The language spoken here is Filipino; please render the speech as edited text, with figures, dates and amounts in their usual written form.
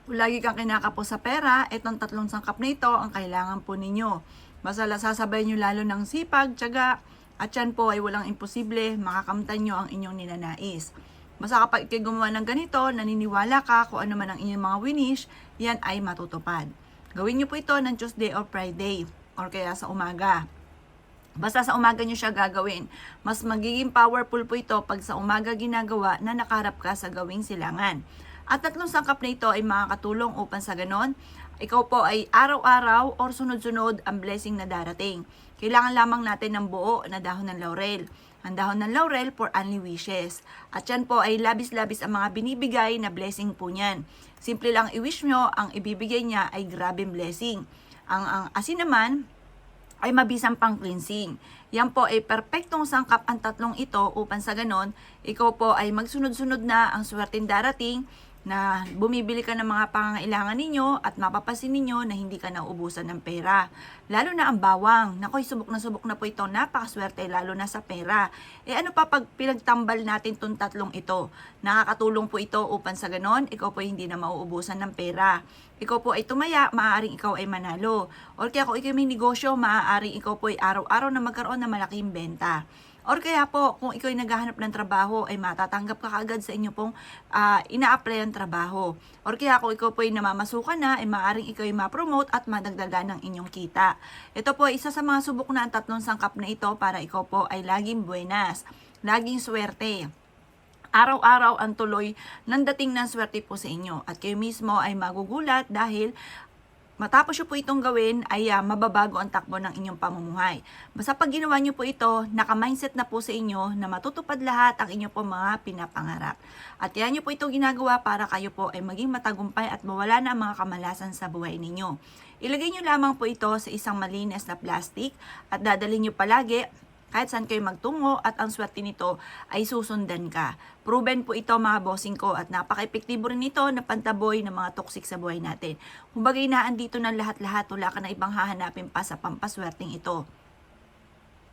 Kung lagi kang kinakapos sa pera, itong tatlong sangkap na ito ang kailangan po ninyo. Basta sasabay nyo lalo ng sipag, tiyaga, at yan po ay walang imposible, makakamtan nyo ang inyong ninanais. Basta kapag ikay gumawa ng ganito, naniniwala ka kung ano man ang inyong mga winish, yan ay matutupad. Gawin nyo po ito ng Tuesday or Friday, or kaya sa umaga. Basta sa umaga nyo siya gagawin. Mas magiging powerful po ito pag sa umaga ginagawa na nakaharap ka sa gawing silangan. At tatlong sangkap na ito ay makakatulong upang sa ganon, ikaw po ay araw-araw or sunod-sunod ang blessing na darating. Kailangan lamang natin ng buo na dahon ng laurel. Ang dahon ng laurel for only wishes. At yan po ay labis-labis ang mga binibigay na blessing po niyan. Simple lang i-wish nyo, ang ibibigay niya ay grabing blessing. Ang asin naman, ay mabisang pang cleansing. Yan po ay perpektong sangkap ang tatlong ito upang sa ganon, ikaw po ay magsunod-sunod na ang swerteng darating na bumibili ka ng mga pangangailangan ninyo at mapapasin ninyo na hindi ka nauubusan ng pera. Lalo na ang bawang. Nakoy, subok na po ito. Napakaswerte lalo na sa pera. Ano pa pag pinagtambal natin itong tatlong ito? Nakakatulong po ito upang sa ganon, ikaw po hindi na mauubusan ng pera. Ikaw po ay tumaya, maaaring ikaw ay manalo. Or kaya kung ikaw may negosyo, maaaring ikaw po ay araw-araw na magkaroon ng malaking benta. Or kaya po, kung ikaw ay naghahanap ng trabaho, ay matatanggap ka kaagad sa inyo pong ina-apply ang trabaho. Or kaya kung ikaw po ay namamasukan na, ay maaaring ikaw ay ma-promote at madagdagan ng inyong kita. Ito po ay isa sa mga subok na ang tatlong sangkap na ito para ikaw po ay laging buenas, laging swerte. Araw-araw ang tuloy ng dating ng swerte po sa inyo. At kayo mismo ay magugulat dahil matapos nyo po itong gawin ay mababago ang takbo ng inyong pamumuhay. Basta pag ginawa nyo po ito, naka-mindset na po sa inyo na matutupad lahat ang inyong po mga pinapangarap. At yan nyo po itong ginagawa para kayo po ay maging matagumpay at mawala na ang mga kamalasan sa buhay ninyo. Ilagay nyo lamang po ito sa isang malinis na plastic at dadalhin nyo palagi kahit saan kayo magtungo at ang swerte nito ay susundan ka. Proven po ito mga bossing ko at napaka-epektibo rin ito na pantaboy ng mga toxic sa buhay natin. Kumbaga inaandito ng lahat-lahat, wala ka na ibang hahanapin pa sa pampaswerteng ito.